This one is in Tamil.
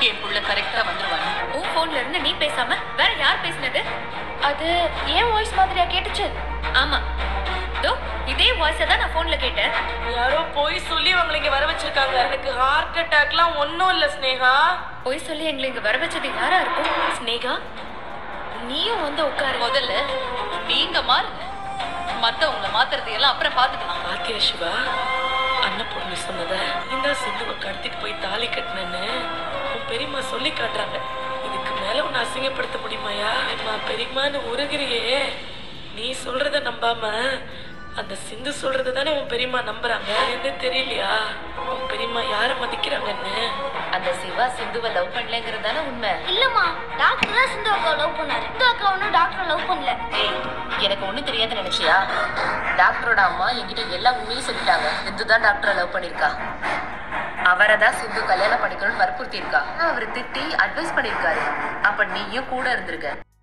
என் புள்ள கரெக்டா வந்துருவாங்க. உன் போன்ல இருந்து நீ பேசாம வேற யார் பேசினது? அது ஏன் வாய்ஸ் மாதிரியா கேட்டுச்சு? ஆமா, தோ இதே வாய்ஸை தான் நான் போன்ல கேட்டேன். யாரோ போய் சொல்லி அவங்களை இங்க வர வச்சிருக்காங்க. எனக்கு ஹார்ட் அட்டாக்லாம் ஒன்றும் இல்லை ஸ்னேகா. போய் சொல்லி எங்களை இங்க வர வச்சது யாரா இருக்கும்? ஸ்னேகா, நீயும் வந்து உட்காரு. முதல்ல நீங்க மாறுங்க, மத்தவங்களை மாத்துறதையெல்லாம் அப்புறம் பாத்துக்கலாம். பாத்தியா சிவா, அண்ணன் பொண்ணு சொன்னத இந்த சிந்துவை கடத்திட்டு போய் தாலி கட்டினேன்னு உன் பெரியம்மா சொல்லி காட்டுறாங்க. இதுக்கு மேல உன்னை அசிங்கப்படுத்த முடியுமாயா? அம்மா பெரியம்மான்னு உருகிறியே, நீ சொல்றத நம்பாம அந்த சிந்து சொல்றத தானே உன் பெரியம்மா நம்புறாங்க. என்ன தெரியலையா உன் பெரியம்மா யார மதிக்கிறாங்கன்னு? அந்த சிவா சிந்துவை லவ் பண்ணலங்கிறது தானே உண்மை? இல்லம்மா, டாக்டர் தான் சிந்து அக்காவை லவ் பண்ணாரு. சிந்து அக்கா ஒன்றும் டாக்டரை லவ் பண்ணல. ஏய், எனக்கு ஒண்ணு தெரியாதுன்னு நினைச்சியா? டாக்டரோட அம்மா என்கிட்ட எல்லா உண்மையும் சொல்லிட்டாங்க. சிந்து தான் டாக்டரை லவ் பண்ணிருக்கா. அவரை தான் சிந்து கல்யாணம் பண்ணிக்கணும்னு வற்புறுத்தி இருக்கா. அவர் திட்டி அட்வைஸ் பண்ணிருக்காரு. அப்ப நீயும் கூட இருந்திருக்க.